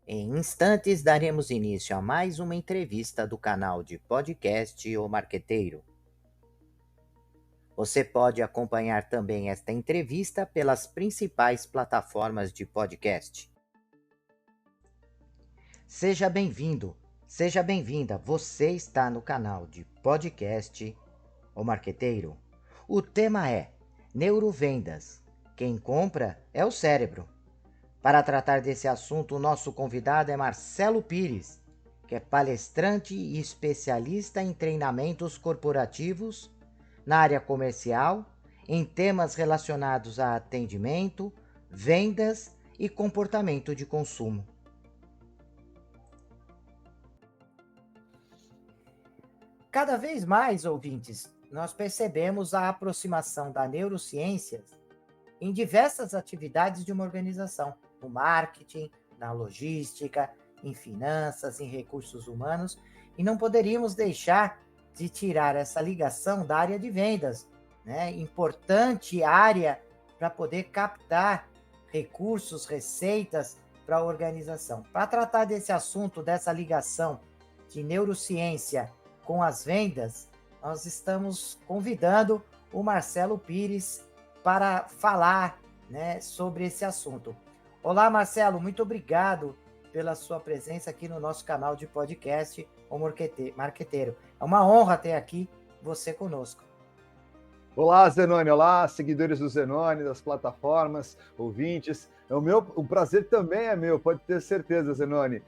Em instantes, daremos início a mais uma entrevista do canal de podcast O Marqueteiro. Você pode acompanhar também esta entrevista pelas principais plataformas de podcast. Seja bem-vindo, seja bem-vinda. Você está no canal de podcast O Marqueteiro. O tema é Neurovendas. Quem compra é o cérebro. Para tratar desse assunto, o nosso convidado é Marcelo Pires, que é palestrante e especialista em treinamentos corporativos na área comercial, em temas relacionados a atendimento, vendas e comportamento de consumo. Cada vez mais, ouvintes, nós percebemos a aproximação da neurociência em diversas atividades de uma organização, no marketing, na logística, em finanças, em recursos humanos, e não poderíamos deixar de tirar essa ligação da área de vendas, né? Importante área para poder captar recursos, receitas para a organização. Para tratar desse assunto, dessa ligação de neurociência com as vendas, nós estamos convidando o Marcelo Pires para falar, né, sobre esse assunto. Olá, Marcelo, muito obrigado pela sua presença aqui no nosso canal de podcast, O Marqueteiro. É uma honra ter aqui você conosco. Olá, Zenoni. Olá, seguidores do Zenoni, das plataformas, ouvintes. O prazer também é meu, pode ter certeza, Zenoni.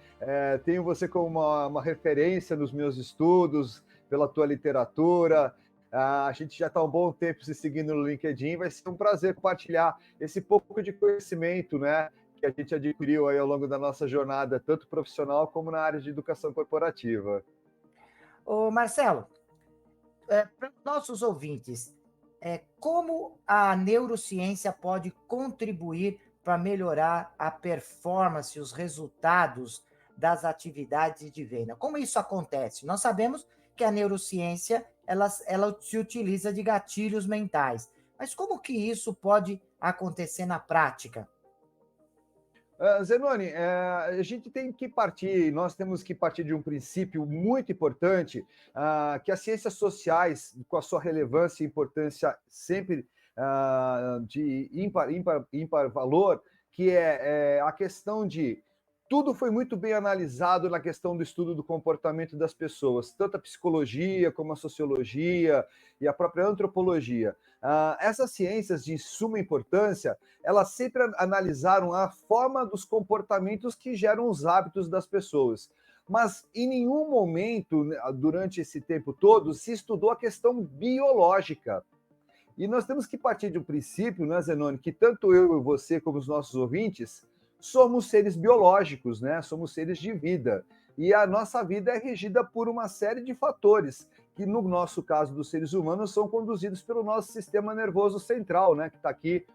Tenho você como uma referência nos meus estudos, pela tua literatura. A gente já está há um bom tempo se seguindo no LinkedIn. Vai ser um prazer compartilhar esse pouco de conhecimento, né, que a gente adquiriu aí ao longo da nossa jornada, tanto profissional como na área de educação corporativa. Ô, Marcelo, para nossos ouvintes, como a neurociência pode contribuir para melhorar a performance, os resultados das atividades de venda? Como isso acontece? Nós sabemos que a neurociência ela se utiliza de gatilhos mentais, mas como que isso pode acontecer na prática? Zenoni, a gente tem que partir, nós temos que partir de um princípio muito importante, que as ciências sociais, com a sua relevância e importância sempre de ímpar valor, que é a questão de tudo foi muito bem analisado na questão do estudo do comportamento das pessoas, tanto a psicologia como a sociologia e a própria antropologia. Essas ciências de suma importância, elas sempre analisaram a forma dos comportamentos que geram os hábitos das pessoas. Mas em nenhum momento, né, durante esse tempo todo, se estudou a questão biológica. E nós temos que partir de um princípio, né, Zenoni, que tanto eu e você, como os nossos ouvintes, somos seres biológicos, né? Somos seres de vida. E a nossa vida é regida por uma série de fatores, que no nosso caso dos seres humanos são conduzidos pelo nosso sistema nervoso central, né? Que está aqui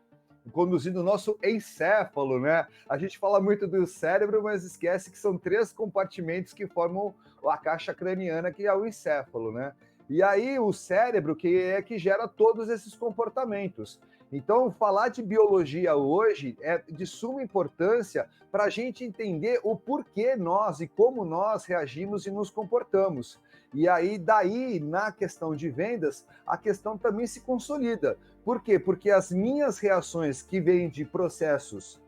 conduzindo o nosso encéfalo, né? A gente fala muito do cérebro, mas esquece que são 3 compartimentos que formam a caixa craniana, que é o encéfalo, né? E aí o cérebro que gera todos esses comportamentos. Então, falar de biologia hoje é de suma importância para a gente entender o porquê nós e como nós reagimos e nos comportamos. E aí, daí, na questão de vendas, a questão também se consolida. Por quê? Porque as minhas reações que vêm de processos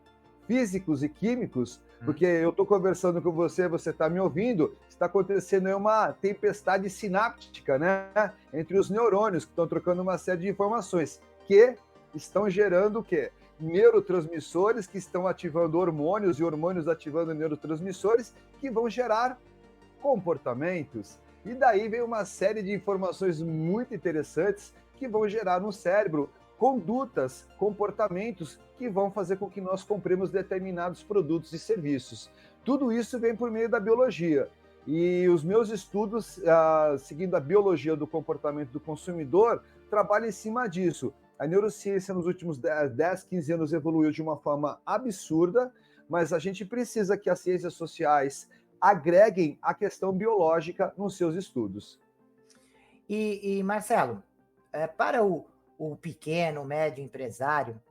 físicos e químicos, porque eu estou conversando com você, você está me ouvindo, está acontecendo aí uma tempestade sináptica, né? Entre os neurônios, que estão trocando uma série de informações, que estão gerando o quê? Neurotransmissores que estão ativando hormônios e hormônios ativando neurotransmissores que vão gerar comportamentos. E daí vem uma série de informações muito interessantes que vão gerar no cérebro condutas, comportamentos que vão fazer com que nós compremos determinados produtos e serviços. Tudo isso vem por meio da biologia. E os meus estudos, seguindo a biologia do comportamento do consumidor, trabalham em cima disso. A neurociência nos últimos 10, 15 anos evoluiu de uma forma absurda, mas a gente precisa que as ciências sociais agreguem a questão biológica nos seus estudos. Marcelo, para o pequeno, médio empresário,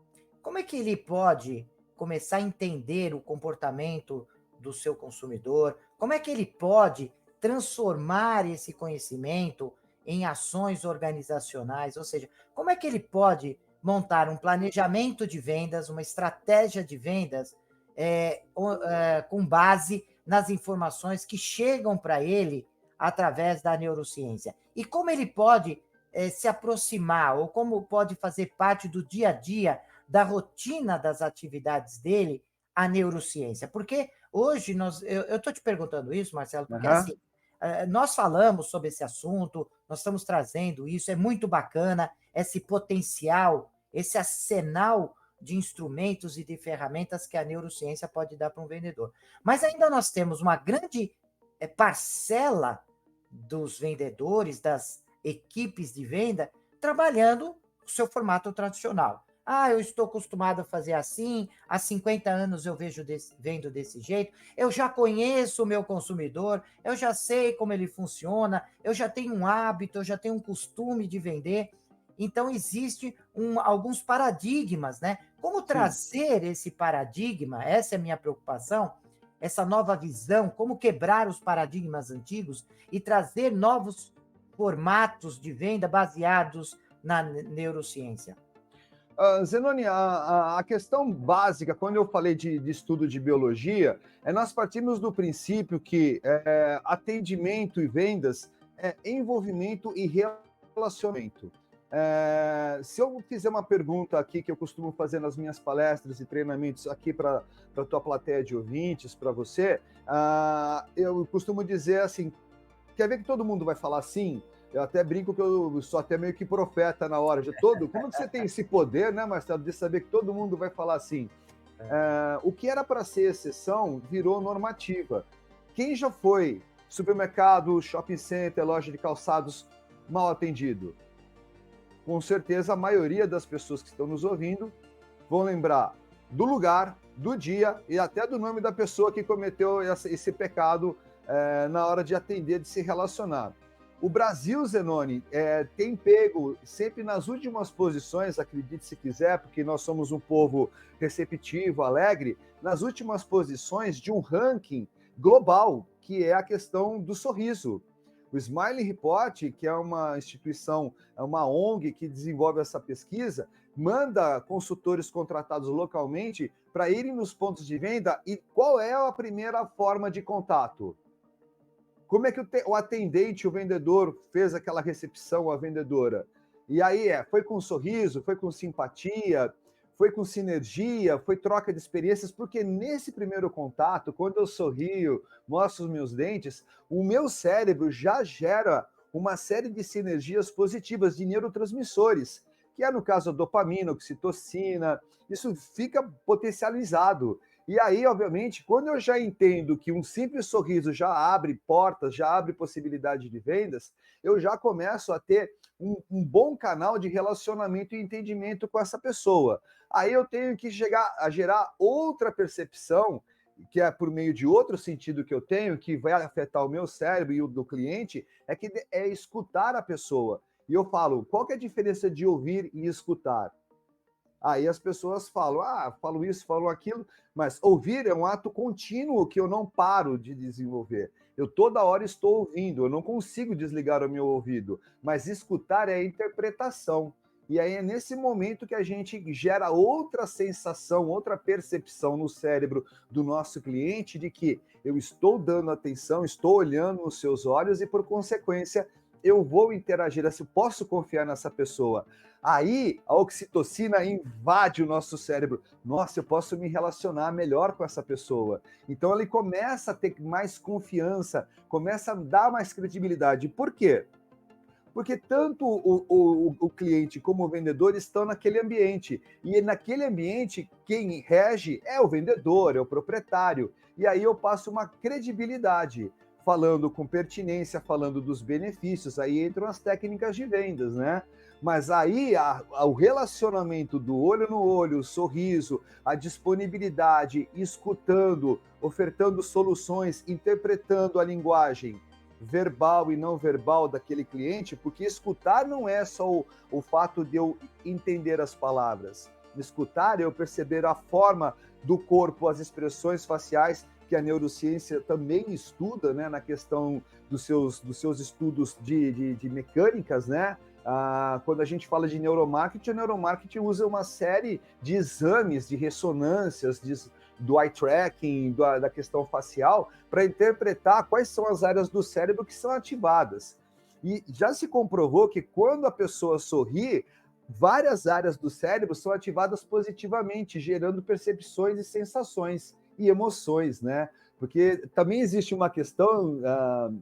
como é que ele pode começar a entender o comportamento do seu consumidor? Como é que ele pode transformar esse conhecimento em ações organizacionais? Ou seja, como é que ele pode montar um planejamento de vendas, uma estratégia de vendas com base nas informações que chegam para ele através da neurociência? E como ele pode se aproximar, ou como pode fazer parte do dia a dia, da rotina das atividades dele, a neurociência? Porque hoje eu estou te perguntando isso, Marcelo, porque Aham. assim, nós falamos sobre esse assunto, nós estamos trazendo isso, é muito bacana, esse potencial, esse arsenal de instrumentos e de ferramentas que a neurociência pode dar para um vendedor. Mas ainda nós temos uma grande parcela dos vendedores, das equipes de venda, trabalhando o seu formato tradicional. Eu estou acostumado a fazer assim, há 50 anos eu vendo desse jeito, eu já conheço o meu consumidor, eu já sei como ele funciona, eu já tenho um hábito, eu já tenho um costume de vender. Então, existe alguns paradigmas, né? Como Sim. trazer esse paradigma, essa é a minha preocupação, essa nova visão, como quebrar os paradigmas antigos e trazer novos formatos de venda baseados na neurociência. Zenoni, a questão básica, quando eu falei de estudo de biologia, nós partimos do princípio que atendimento e vendas é envolvimento e relacionamento. Se eu fizer uma pergunta aqui que eu costumo fazer nas minhas palestras e treinamentos aqui para a tua plateia de ouvintes, para você, eu costumo dizer assim, quer ver que todo mundo vai falar sim? Eu até brinco que eu sou até meio que profeta na hora de todo. Como que você tem esse poder, né, Marcelo, de saber que todo mundo vai falar assim? O que era para ser exceção virou normativa. Quem já foi supermercado, shopping center, loja de calçados mal atendido? Com certeza a maioria das pessoas que estão nos ouvindo vão lembrar do lugar, do dia e até do nome da pessoa que cometeu esse pecado na hora de atender, de se relacionar. O Brasil, Zenoni, tem pego sempre nas últimas posições, acredite se quiser, porque nós somos um povo receptivo, alegre, nas últimas posições de um ranking global, que é a questão do sorriso. O Smile Report, que é uma instituição, é uma ONG que desenvolve essa pesquisa, manda consultores contratados localmente para irem nos pontos de venda e qual é a primeira forma de contato? Como é que o atendente, o vendedor, fez aquela recepção, a vendedora? E aí foi com um sorriso, foi com simpatia, foi com sinergia, foi troca de experiências, porque nesse primeiro contato, quando eu sorrio, mostro os meus dentes, o meu cérebro já gera uma série de sinergias positivas, de neurotransmissores, que é, no caso, a dopamina, oxitocina, isso fica potencializado. E aí, obviamente, quando eu já entendo que um simples sorriso já abre portas, já abre possibilidade de vendas, eu já começo a ter um bom canal de relacionamento e entendimento com essa pessoa. Aí eu tenho que chegar a gerar outra percepção, que é por meio de outro sentido que eu tenho, que vai afetar o meu cérebro e o do cliente, que é escutar a pessoa. E eu falo, qual que é a diferença de ouvir e escutar? Aí as pessoas falam, falo isso, falo aquilo, mas ouvir é um ato contínuo que eu não paro de desenvolver. Eu toda hora estou ouvindo, eu não consigo desligar o meu ouvido, mas escutar é a interpretação. E aí é nesse momento que a gente gera outra sensação, outra percepção no cérebro do nosso cliente de que eu estou dando atenção, estou olhando nos seus olhos e, por consequência, eu vou interagir, eu posso confiar nessa pessoa. Aí a oxitocina invade o nosso cérebro. Nossa, eu posso me relacionar melhor com essa pessoa. Então ele começa a ter mais confiança, começa a dar mais credibilidade. Por quê? Porque tanto o cliente como o vendedor estão naquele ambiente. E naquele ambiente, quem rege é o vendedor, é o proprietário. E aí eu passo uma credibilidade, falando com pertinência, falando dos benefícios. Aí entram as técnicas de vendas, né? Mas aí o relacionamento do olho no olho, o sorriso, a disponibilidade, escutando, ofertando soluções, interpretando a linguagem verbal e não verbal daquele cliente, porque escutar não é só o fato de eu entender as palavras. Escutar é eu perceber a forma do corpo, as expressões faciais que a neurociência também estuda, né, na questão dos seus estudos de mecânicas, né? Quando a gente fala de neuromarketing, o neuromarketing usa uma série de exames, de ressonâncias, do eye tracking, da questão facial, para interpretar quais são as áreas do cérebro que são ativadas. E já se comprovou que quando a pessoa sorri, várias áreas do cérebro são ativadas positivamente, gerando percepções e sensações e emoções, né? Porque também existe uma questão,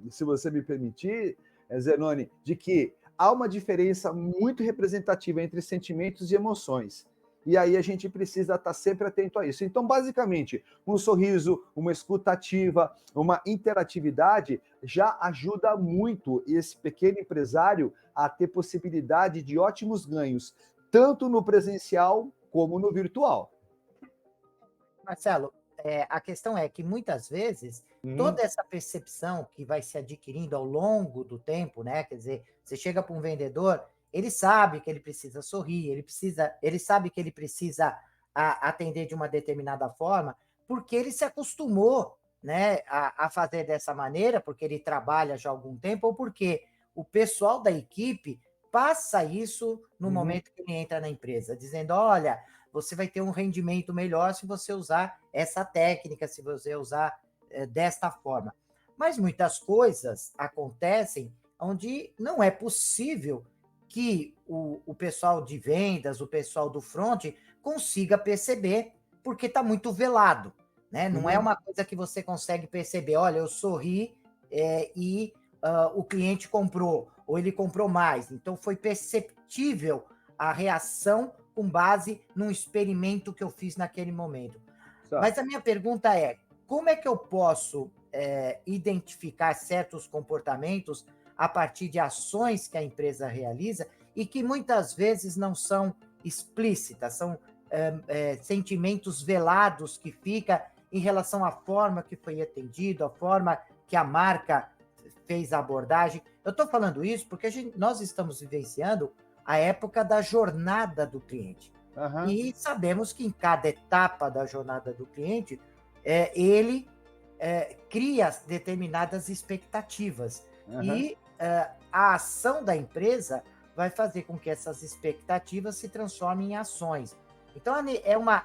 se você me permitir, Zenoni, de que há uma diferença muito representativa entre sentimentos e emoções. E aí a gente precisa estar sempre atento a isso. Então, basicamente, um sorriso, uma escuta ativa, uma interatividade já ajuda muito esse pequeno empresário a ter possibilidade de ótimos ganhos, tanto no presencial como no virtual. Marcelo, a questão é que muitas vezes toda essa percepção que vai se adquirindo ao longo do tempo, né? Quer dizer, você chega para um vendedor, ele sabe que ele precisa sorrir, ele sabe que ele precisa atender de uma determinada forma, porque ele se acostumou, né, a fazer dessa maneira, porque ele trabalha já há algum tempo, ou porque o pessoal da equipe passa isso no momento que ele entra na empresa, dizendo: olha, você vai ter um rendimento melhor se você usar essa técnica, se você usar desta forma. Mas muitas coisas acontecem onde não é possível que o pessoal de vendas, o pessoal do front, consiga perceber, porque está muito velado. Né? Não é uma coisa que você consegue perceber. Olha, eu sorri e o cliente comprou, ou ele comprou mais. Então, foi perceptível a reação com base num experimento que eu fiz naquele momento. Mas a minha pergunta é, como é que eu posso identificar certos comportamentos a partir de ações que a empresa realiza e que muitas vezes não são explícitas, são sentimentos velados que ficam em relação à forma que foi atendido, a forma que a marca fez a abordagem. Eu estou falando isso porque nós estamos vivenciando a época da jornada do cliente. E sabemos que em cada etapa da jornada do cliente, ele cria determinadas expectativas. E a ação da empresa vai fazer com que essas expectativas se transformem em ações. Então,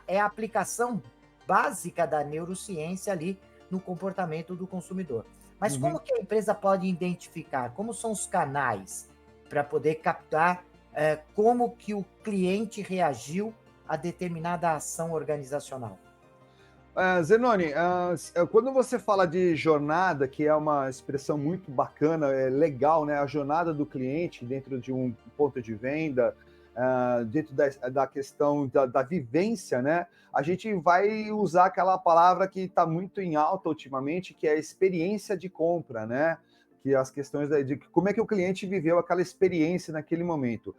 é a aplicação básica da neurociência ali no comportamento do consumidor. Mas como que a empresa pode identificar? Como são os canais para poder captar como que o cliente reagiu a determinada ação organizacional? Zenoni, quando você fala de jornada, que é uma expressão muito bacana, é legal, né? A jornada do cliente dentro de um ponto de venda, dentro da questão da vivência, né? A gente vai usar aquela palavra que está muito em alta ultimamente, que é a experiência de compra, né? Que as questões de como é que o cliente viveu aquela experiência naquele momento.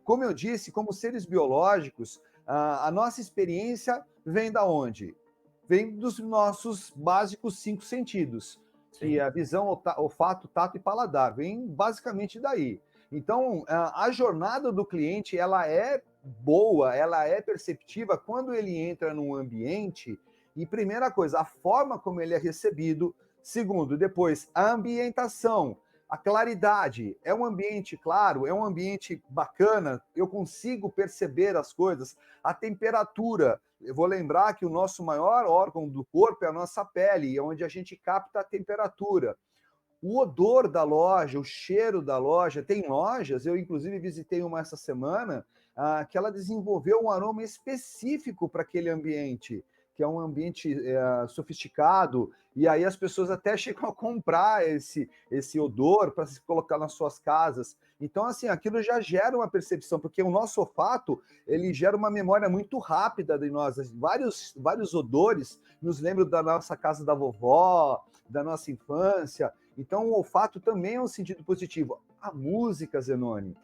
Como eu disse, como seres biológicos, a nossa experiência vem da onde? Vem dos nossos básicos 5 sentidos, que é a visão, olfato, tato e paladar. Vem basicamente daí. Então, a jornada do cliente, ela é boa, ela é perceptiva quando ele entra num ambiente e, primeira coisa, a forma como ele é recebido. Segundo, depois, a ambientação, a claridade. É um ambiente claro, é um ambiente bacana, eu consigo perceber as coisas. A temperatura, eu vou lembrar que o nosso maior órgão do corpo é a nossa pele, onde a gente capta a temperatura. O odor da loja, o cheiro da loja. Tem lojas, eu inclusive visitei uma essa semana, que ela desenvolveu um aroma específico para aquele ambiente, que é um ambiente sofisticado, e aí as pessoas até chegam a comprar esse odor para se colocar nas suas casas. Então, assim, aquilo já gera uma percepção, porque o nosso olfato, ele gera uma memória muito rápida de nós. Vários odores nos lembram da nossa casa da vovó, da nossa infância. Então, o olfato também é um sentido positivo. A música, Zenoni,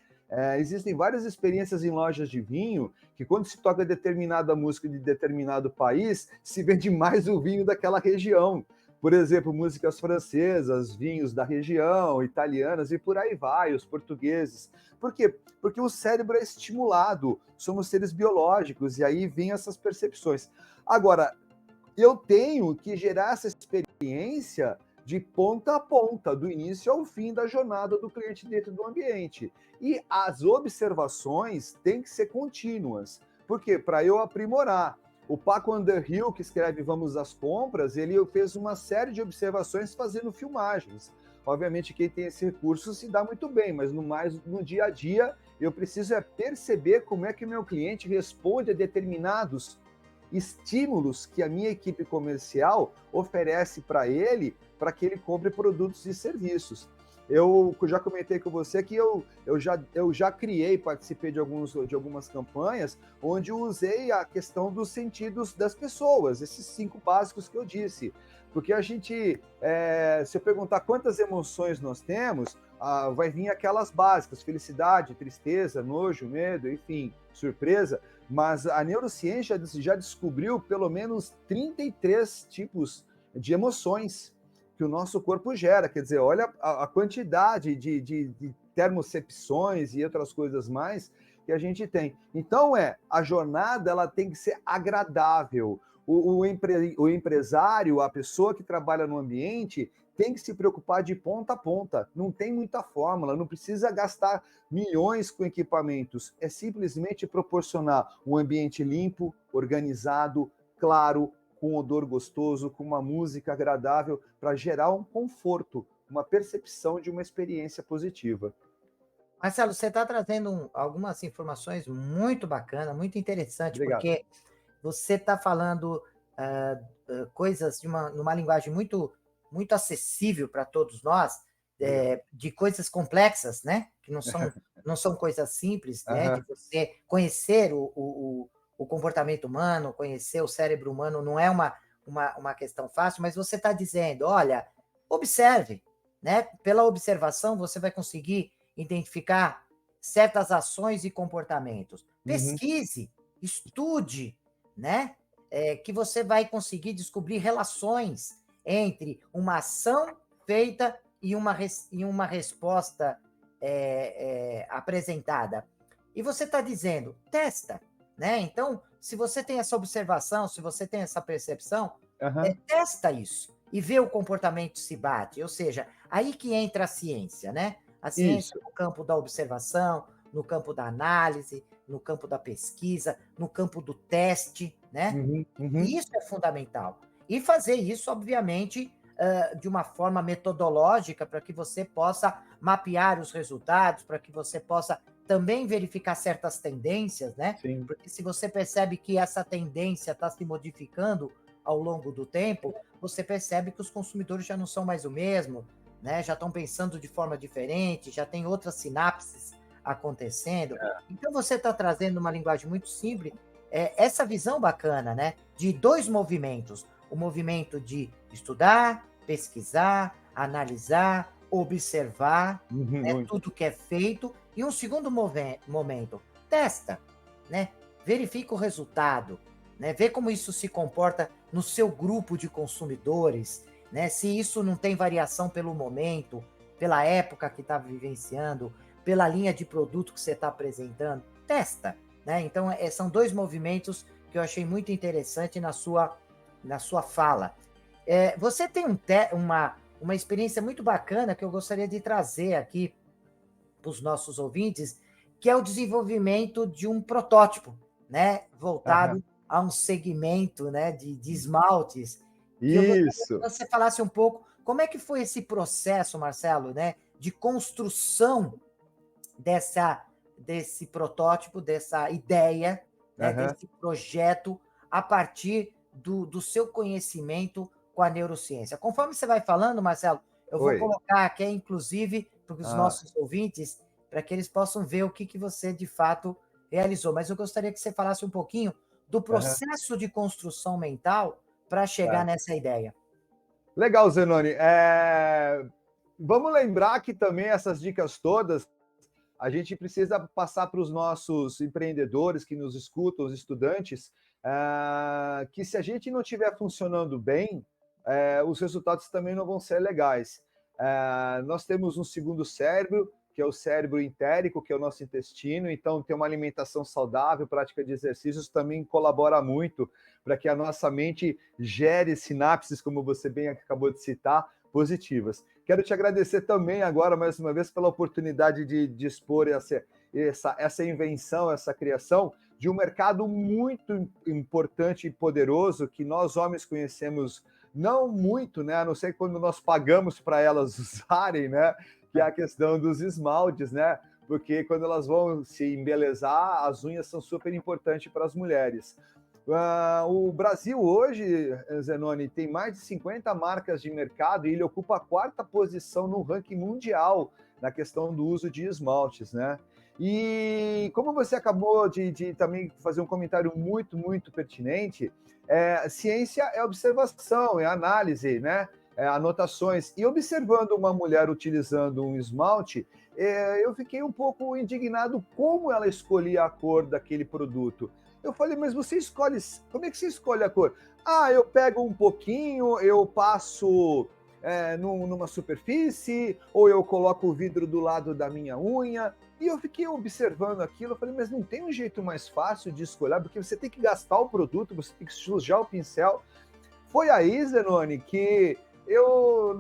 existem várias experiências em lojas de vinho que, quando se toca determinada música de determinado país, se vende mais o vinho daquela região. Por exemplo, músicas francesas, vinhos da região, italianas e por aí vai, os portugueses. Por quê? Porque o cérebro é estimulado, somos seres biológicos e aí vêm essas percepções. Agora, eu tenho que gerar essa experiência de ponta a ponta, do início ao fim da jornada do cliente dentro do ambiente. E as observações têm que ser contínuas. Por quê? Para eu aprimorar. O Paco Underhill, que escreve Vamos às Compras, ele fez uma série de observações fazendo filmagens. Obviamente, quem tem esse recurso se dá muito bem, mas no dia a dia, eu preciso perceber como é que o meu cliente responde a determinados estímulos que a minha equipe comercial oferece para ele, para que ele compre produtos e serviços. Eu já comentei com você que eu já criei, participei de algumas campanhas, onde eu usei a questão dos sentidos das pessoas, esses 5 básicos que eu disse. Porque a gente, se eu perguntar quantas emoções nós temos, vai vir aquelas básicas, felicidade, tristeza, nojo, medo, enfim, surpresa, mas a neurociência já descobriu pelo menos 33 tipos de emoções que o nosso corpo gera. Quer dizer, olha a quantidade de termocepções e outras coisas mais que a gente tem. Então, a jornada ela tem que ser agradável. O empresário, a pessoa que trabalha no ambiente, tem que se preocupar de ponta a ponta. Não tem muita fórmula, não precisa gastar milhões com equipamentos. É simplesmente proporcionar um ambiente limpo, organizado, claro, com odor gostoso, com uma música agradável, para gerar um conforto, uma percepção de uma experiência positiva. Marcelo, você está trazendo algumas informações muito bacanas, muito interessantes, Obrigado. porque você está falando coisas numa linguagem muito, muito acessível para todos nós, de coisas complexas, né? Que não são coisas simples, né? De você conhecer o comportamento humano, conhecer o cérebro humano, não é uma questão fácil, mas você está dizendo, olha, observe, né? Pela observação, você vai conseguir identificar certas ações e comportamentos. Pesquise, estude, né? Que você vai conseguir descobrir relações entre uma ação feita e uma resposta apresentada. E você está dizendo, testa, né? Então, se você tem essa observação, se você tem essa percepção, testa isso e vê o comportamento se bate. Ou seja, aí que entra a ciência, né? A ciência no campo da observação, no campo da análise, no campo da pesquisa, no campo do teste, né? E isso é fundamental. E fazer isso, obviamente, de uma forma metodológica, para que você possa mapear os resultados, para que você possa também verificar certas tendências, né? Sim. Porque se você percebe que essa tendência está se modificando ao longo do tempo, você percebe que os consumidores já não são mais o mesmo, né? Já estão pensando de forma diferente, já tem outras sinapses acontecendo. Então, você está trazendo uma linguagem muito simples, essa visão bacana, né? De 2 movimentos. O movimento de estudar, pesquisar, analisar, observar, né, tudo que é feito. E um segundo momento, testa, né? Verifica o resultado, né? Vê como isso se comporta no seu grupo de consumidores, né? Se isso não tem variação pelo momento, pela época que está vivenciando, pela linha de produto que você está apresentando, testa, né? Então, são 2 movimentos que eu achei muito interessante na sua fala. Você tem uma experiência muito bacana que eu gostaria de trazer aqui para os nossos ouvintes, que é o desenvolvimento de um protótipo, né? Voltado a um segmento, né? De esmaltes. Que eu gostaria que você falasse um pouco como é que foi esse processo, Marcelo, né? De construção desse protótipo, dessa ideia, né, desse projeto, a partir do seu conhecimento com a neurociência. Conforme você vai falando, Marcelo, eu vou colocar aqui, inclusive, para os nossos ouvintes, para que eles possam ver o que você, de fato, realizou. Mas eu gostaria que você falasse um pouquinho do processo de construção mental para chegar nessa ideia. Legal, Zenoni. Vamos lembrar que também essas dicas todas a gente precisa passar para os nossos empreendedores que nos escutam, os estudantes, que se a gente não estiver funcionando bem, os resultados também não vão ser legais. Nós temos um segundo cérebro que é o cérebro entérico, que é o nosso intestino. Então, ter uma alimentação saudável, prática de exercícios também colabora muito para que a nossa mente gere sinapses, como você bem acabou de citar, positivas. Quero te agradecer também agora, mais uma vez, pela oportunidade de expor essa invenção, essa criação de um mercado muito importante e poderoso que nós homens conhecemos não muito, né? A não ser quando nós pagamos para elas usarem, né? Que é a questão dos esmaltes, né? Porque quando elas vão se embelezar, as unhas são super importantes para as mulheres. O Brasil hoje, Zenoni, tem mais de 50 marcas de mercado e ele ocupa a 4ª posição no ranking mundial na questão do uso de esmaltes, né? E como você acabou de também fazer um comentário muito pertinente, ciência é observação, é análise, né? Anotações. E observando uma mulher utilizando um esmalte, eu fiquei um pouco indignado como ela escolhia a cor daquele produto. Eu falei, mas você escolhe, como é que você escolhe a cor? Ah, eu pego um pouquinho, eu passo numa superfície, ou eu coloco o vidro do lado da minha unha. E eu fiquei observando aquilo, eu falei, mas não tem um jeito mais fácil de escolher, porque você tem que gastar o produto, você tem que sujar o pincel. Foi aí, Zenoni, que eu,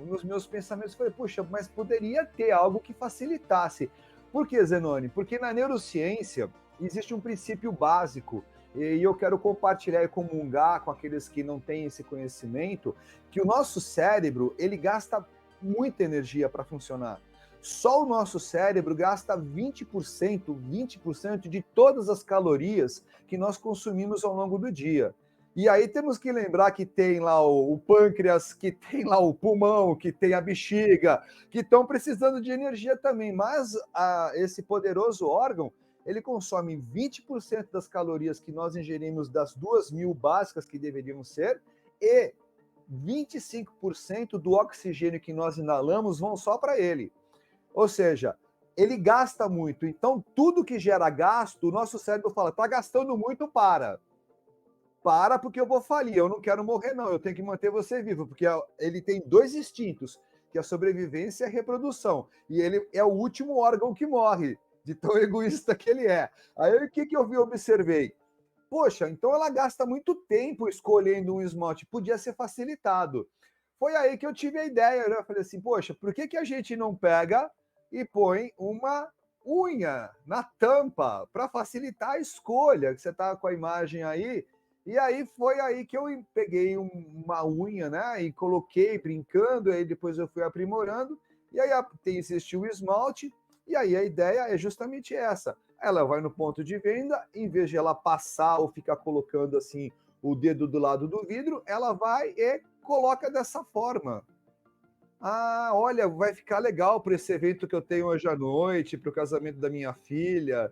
nos meus pensamentos, falei, puxa, mas poderia ter algo que facilitasse. Por que, Zenoni? Porque na neurociência existe um princípio básico, e eu quero compartilhar e comungar com aqueles que não têm esse conhecimento, que o nosso cérebro, ele gasta muita energia para funcionar. Só o nosso cérebro gasta 20% de todas as calorias que nós consumimos ao longo do dia. E aí temos que lembrar que tem lá o pâncreas, que tem lá o pulmão, que tem a bexiga, que estão precisando de energia também. Mas esse poderoso órgão, ele consome 20% das calorias que nós ingerimos das 2.000 básicas que deveriam ser, e 25% do oxigênio que nós inalamos vão só para ele. Ou seja, ele gasta muito. Então, tudo que gera gasto, o nosso cérebro fala, está gastando muito, para. Para, porque eu vou falir, eu não quero morrer, não, eu tenho que manter você vivo, porque ele tem 2 instintos, que é a sobrevivência e a reprodução. E ele é o último órgão que morre, de tão egoísta que ele é. Aí, o que eu observei? Poxa, então ela gasta muito tempo escolhendo um esmalte, podia ser facilitado. Foi aí que eu tive a ideia, né? Eu falei assim, poxa, por que a gente não pega e põe uma unha na tampa para facilitar a escolha? Que você está com a imagem aí. E aí foi aí que eu peguei uma unha, né? E coloquei brincando, aí depois eu fui aprimorando. E aí existiu o esmalte. E aí a ideia é justamente essa. Ela vai no ponto de venda, em vez de ela passar ou ficar colocando assim o dedo do lado do vidro, ela vai e coloca dessa forma. Ah, olha, vai ficar legal para esse evento que eu tenho hoje à noite, para o casamento da minha filha.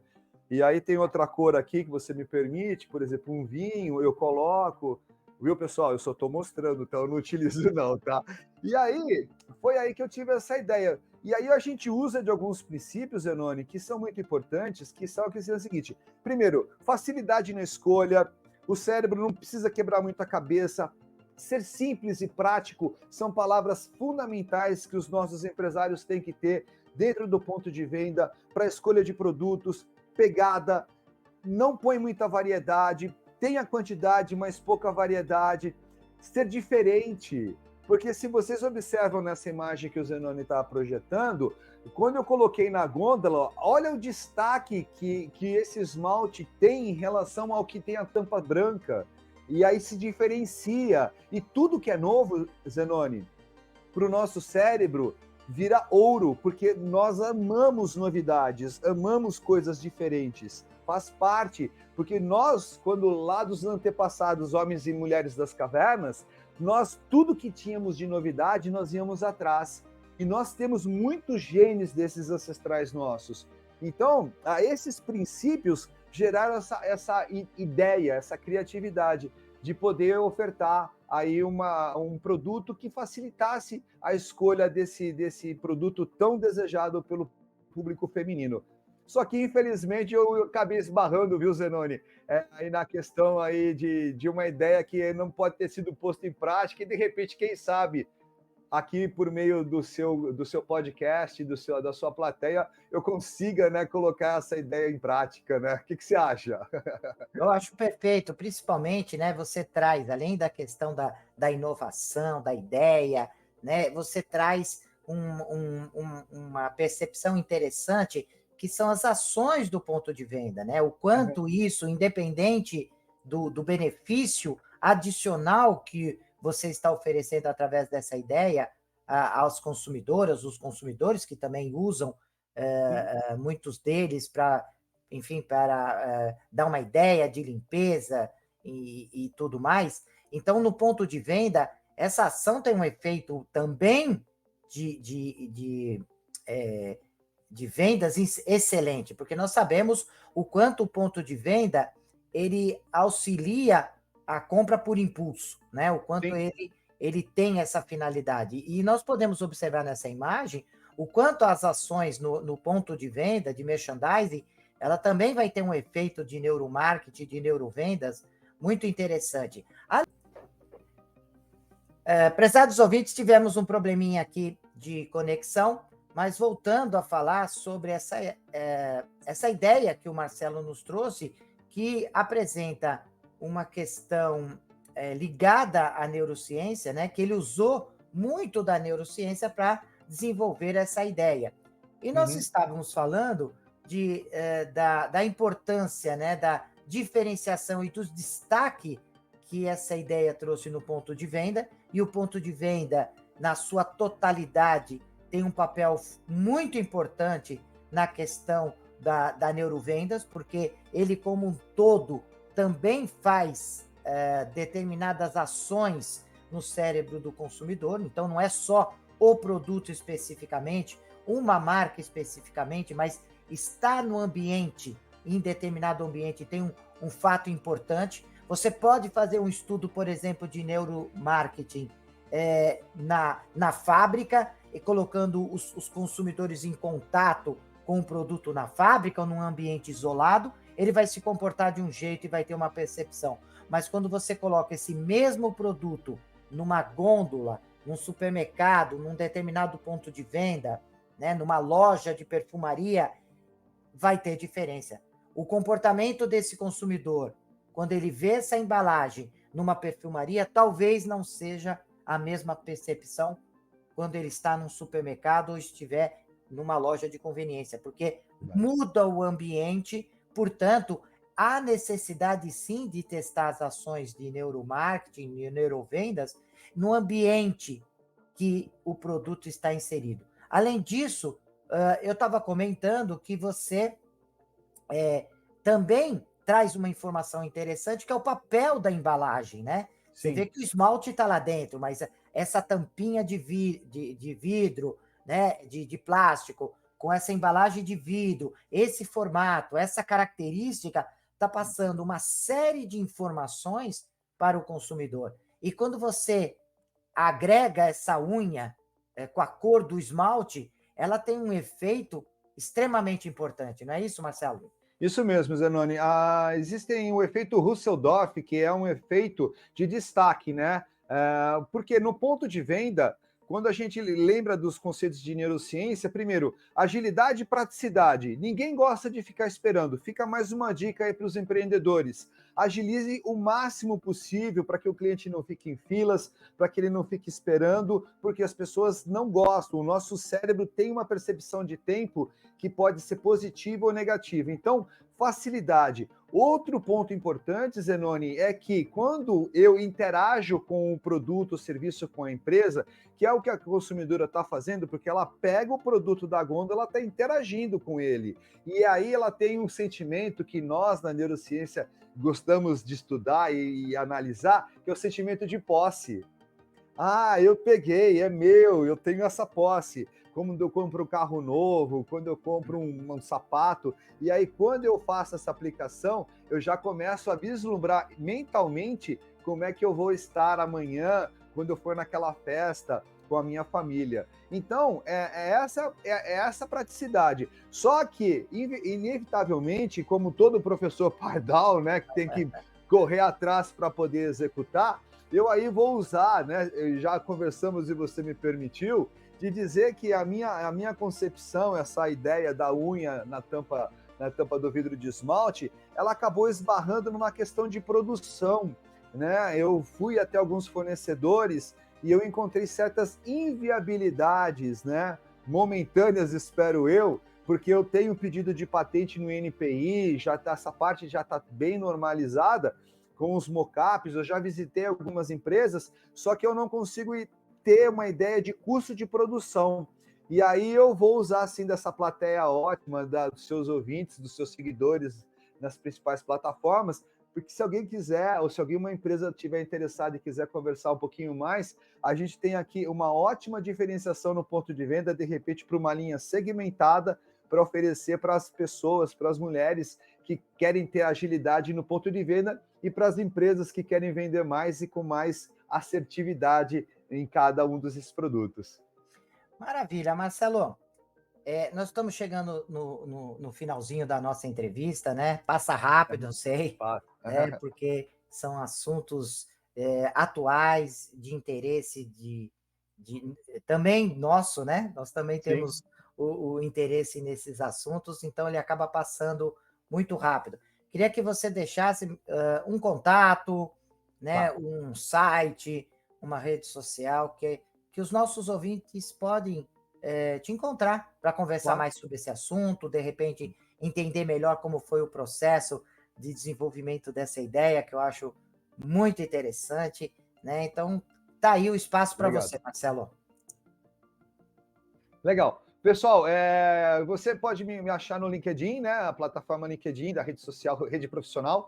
E aí tem outra cor aqui que você me permite, por exemplo, um vinho, eu coloco. Viu, pessoal? Eu só estou mostrando, então eu não utilizo não, tá? E aí, foi aí que eu tive essa ideia. E aí a gente usa de alguns princípios, Zenoni, que são muito importantes, que são o seguinte. Primeiro, facilidade na escolha, o cérebro não precisa quebrar muito a cabeça. Ser simples e prático são palavras fundamentais que os nossos empresários têm que ter dentro do ponto de venda para a escolha de produtos, pegada, não põe muita variedade, tenha quantidade, mas pouca variedade, ser diferente. Porque se vocês observam nessa imagem que o Zenoni está projetando, quando eu coloquei na gôndola, olha o destaque que esse esmalte tem em relação ao que tem a tampa branca. E aí se diferencia. E tudo que é novo, Zenoni, para o nosso cérebro, vira ouro, porque nós amamos novidades, amamos coisas diferentes. Faz parte, porque nós, quando lá dos antepassados, homens e mulheres das cavernas, nós, tudo que tínhamos de novidade, nós íamos atrás. E nós temos muitos genes desses ancestrais nossos. Então, esses princípios geraram essa ideia, essa criatividade de poder ofertar aí um produto que facilitasse a escolha desse produto tão desejado pelo público feminino. Só que, infelizmente, eu acabei esbarrando, viu, Zenoni? Aí na questão aí de uma ideia que não pode ter sido posta em prática e, de repente, quem sabe, aqui por meio do seu podcast, da sua plateia, eu consiga, né, colocar essa ideia em prática, né? O que você acha? Eu acho perfeito, principalmente, né, você traz, além da questão da inovação, da ideia, né, você traz uma percepção interessante, que são as ações do ponto de venda, né? O quanto isso, independente do benefício adicional que você está oferecendo através dessa ideia aos consumidores, os consumidores que também usam, muitos deles para, enfim, para dar uma ideia de limpeza e tudo mais. Então, no ponto de venda, essa ação tem um efeito também de, de, de, é, de vendas excelente, porque nós sabemos o quanto o ponto de venda ele auxilia a compra por impulso, né? O quanto Sim. ele tem essa finalidade. E nós podemos observar nessa imagem o quanto as ações no ponto de venda, de merchandising, ela também vai ter um efeito de neuromarketing, de neurovendas, muito interessante. Prezados ouvintes, tivemos um probleminha aqui de conexão, mas voltando a falar sobre essa ideia que o Marcelo nos trouxe, que apresenta uma questão ligada à neurociência, né, que ele usou muito da neurociência para desenvolver essa ideia. E nós estávamos falando da importância, né, da diferenciação e do destaque que essa ideia trouxe no ponto de venda, e o ponto de venda, na sua totalidade, tem um papel muito importante na questão da neurovendas, porque ele, como um todo, também faz determinadas ações no cérebro do consumidor. Então, não é só o produto especificamente, uma marca especificamente, mas estar no ambiente, em determinado ambiente, tem um fato importante. Você pode fazer um estudo, por exemplo, de neuromarketing na fábrica, e colocando os consumidores em contato com o produto na fábrica ou num ambiente isolado, ele vai se comportar de um jeito e vai ter uma percepção. Mas quando você coloca esse mesmo produto numa gôndola, num supermercado, num determinado ponto de venda, né, numa loja de perfumaria, vai ter diferença. O comportamento desse consumidor, quando ele vê essa embalagem numa perfumaria, talvez não seja a mesma percepção quando ele está num supermercado ou estiver numa loja de conveniência, porque muda o ambiente, portanto, há necessidade sim de testar as ações de neuromarketing e neurovendas no ambiente que o produto está inserido. Além disso, eu estava comentando que você também traz uma informação interessante, que é o papel da embalagem, né? Você vê que o esmalte está lá dentro, mas essa tampinha de vidro, né, de plástico, com essa embalagem de vidro, esse formato, essa característica, está passando uma série de informações para o consumidor. E quando você agrega essa unha com a cor do esmalte, ela tem um efeito extremamente importante, não é isso, Marcelo? Isso mesmo, Zanoni. Existem o efeito Husseldorff, que é um efeito de destaque, né? Porque no ponto de venda, quando a gente lembra dos conceitos de neurociência, primeiro, agilidade e praticidade. Ninguém gosta de ficar esperando. Fica mais uma dica aí para os empreendedores. Agilize o máximo possível para que o cliente não fique em filas, para que ele não fique esperando, porque as pessoas não gostam. O nosso cérebro tem uma percepção de tempo que pode ser positiva ou negativa. Então, facilidade. Outro ponto importante, Zenoni, é que quando eu interajo com o produto, o serviço com a empresa, que é o que a consumidora está fazendo, porque ela pega o produto da gôndola, ela está interagindo com ele. E aí ela tem um sentimento que nós, na neurociência, gostamos de estudar e analisar, que é o sentimento de posse. Eu peguei, é meu, eu tenho essa posse. Quando eu compro um carro novo, quando eu compro um sapato, e aí quando eu faço essa aplicação, eu já começo a vislumbrar mentalmente como é que eu vou estar amanhã, quando eu for naquela festa com a minha família. Então, é essa praticidade. Só que, inevitavelmente, como todo professor pardal, né, que tem que correr atrás para poder executar, eu aí vou usar, né? Já conversamos e você me permitiu, de dizer que a minha concepção, essa ideia da unha na tampa do vidro de esmalte, ela acabou esbarrando numa questão de produção, né? Eu fui até alguns fornecedores e eu encontrei certas inviabilidades, né? Momentâneas, espero eu, porque eu tenho pedido de patente no INPI, essa parte já está bem normalizada com os mockups, eu já visitei algumas empresas, só que eu não consigo ter uma ideia de custo de produção. E aí eu vou usar, assim, dessa plateia ótima, dos seus ouvintes, dos seus seguidores nas principais plataformas, porque se alguém quiser, ou se uma empresa estiver interessada e quiser conversar um pouquinho mais, a gente tem aqui uma ótima diferenciação no ponto de venda, de repente, para uma linha segmentada, para oferecer para as pessoas, para as mulheres que querem ter agilidade no ponto de venda e para as empresas que querem vender mais e com mais assertividade em cada um desses produtos. Maravilha, Marcelo. Nós estamos chegando no finalzinho da nossa entrevista, né? Passa rápido, eu sei, né? Porque são assuntos atuais, de interesse também nosso, né? Nós também temos o interesse nesses assuntos, então ele acaba passando muito rápido. Queria que você deixasse um contato, né? Um site, uma rede social que os nossos ouvintes podem te encontrar para conversar mais sobre esse assunto, de repente entender melhor como foi o processo de desenvolvimento dessa ideia, que eu acho muito interessante, né? Então, tá aí o espaço para você, Marcelo. Legal. Pessoal, você pode me achar no LinkedIn, né? A plataforma LinkedIn, da rede social, rede profissional.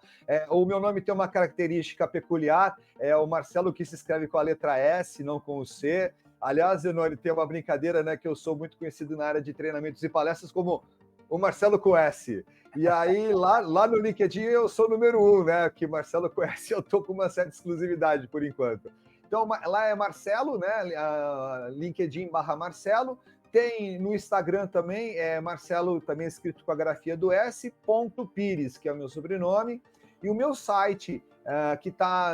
O meu nome tem uma característica peculiar, é o Marcelo, que se escreve com a letra S, não com o C. Aliás, Zenoni, tem uma brincadeira, né? Que eu sou muito conhecido na área de treinamentos e palestras como o Marcelo com S. E aí, lá no LinkedIn, eu sou o número 1, né? Que Marcelo com S eu tô com uma certa exclusividade por enquanto. Então, lá é Marcelo, né? LinkedIn/Marcelo. Tem no Instagram também, Marcelo, também escrito com a grafia do S, Pires, que é o meu sobrenome. E o meu site,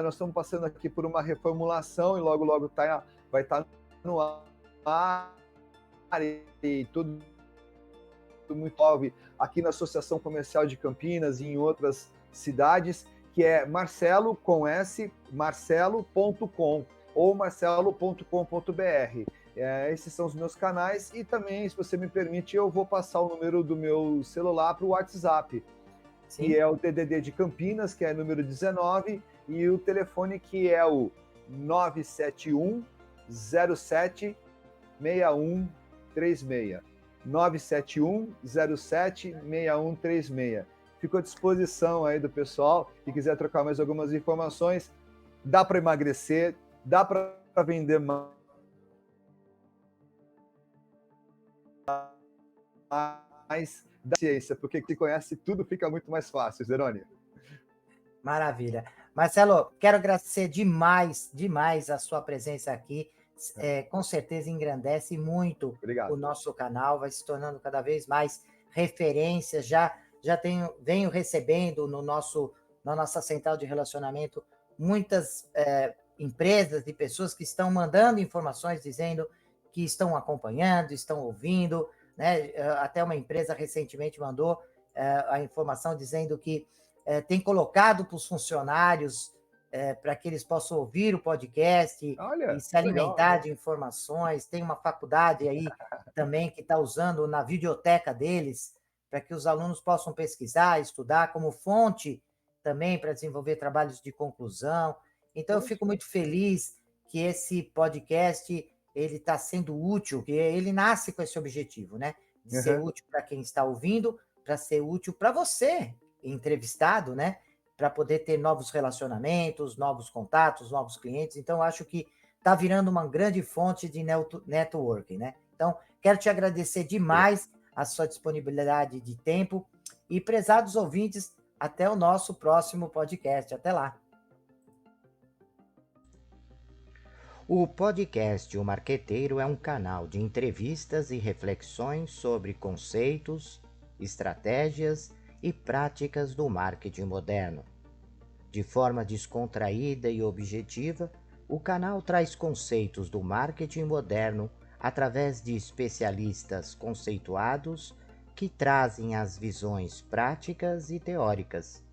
nós estamos passando aqui por uma reformulação e logo vai estar no ar e tudo muito óbvio aqui na Associação Comercial de Campinas e em outras cidades, que é Marcelo com S, marcelo.com ou marcelo.com.br. Esses são os meus canais e também, se você me permite, eu vou passar o número do meu celular para o WhatsApp, que é o DDD de Campinas, que é número 19, e o telefone que é o 971 07 6136. 971 07 6136. Fico à disposição aí do pessoal que quiser trocar mais algumas informações. Dá para emagrecer, dá para vender mais da ciência, porque quem conhece tudo fica muito mais fácil, Zeroni. Maravilha. Marcelo, quero agradecer demais a sua presença aqui. Com certeza engrandece muito o nosso canal, vai se tornando cada vez mais referência. Já venho recebendo na nossa central de relacionamento muitas empresas e pessoas que estão mandando informações dizendo que estão acompanhando, estão ouvindo, né? Até uma empresa recentemente mandou a informação dizendo que tem colocado para os funcionários para que eles possam ouvir o podcast e se alimentar de informações. Tem uma faculdade aí também que está usando na videoteca deles para que os alunos possam pesquisar, estudar como fonte também para desenvolver trabalhos de conclusão. Então, eu fico muito feliz que esse podcast ele está sendo útil, que ele nasce com esse objetivo, né? De ser útil para quem está ouvindo, para ser útil para você, entrevistado, né? Para poder ter novos relacionamentos, novos contatos, novos clientes. Então, acho que está virando uma grande fonte de networking, né? Então, quero te agradecer demais a sua disponibilidade de tempo e, prezados ouvintes, até o nosso próximo podcast. Até lá. O podcast O Marqueteiro é um canal de entrevistas e reflexões sobre conceitos, estratégias e práticas do marketing moderno. De forma descontraída e objetiva, o canal traz conceitos do marketing moderno através de especialistas conceituados que trazem as visões práticas e teóricas.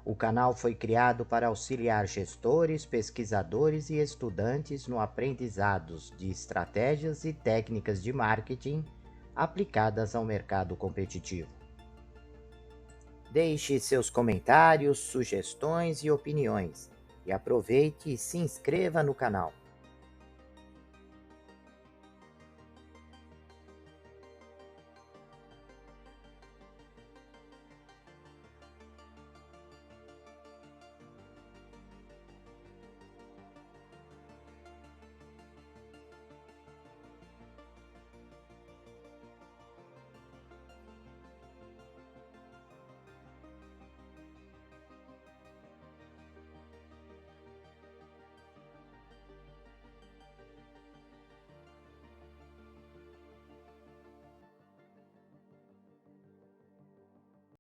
O canal foi criado para auxiliar gestores, pesquisadores e estudantes no aprendizado de estratégias e técnicas de marketing aplicadas ao mercado competitivo. Deixe seus comentários, sugestões e opiniões e aproveite e se inscreva no canal.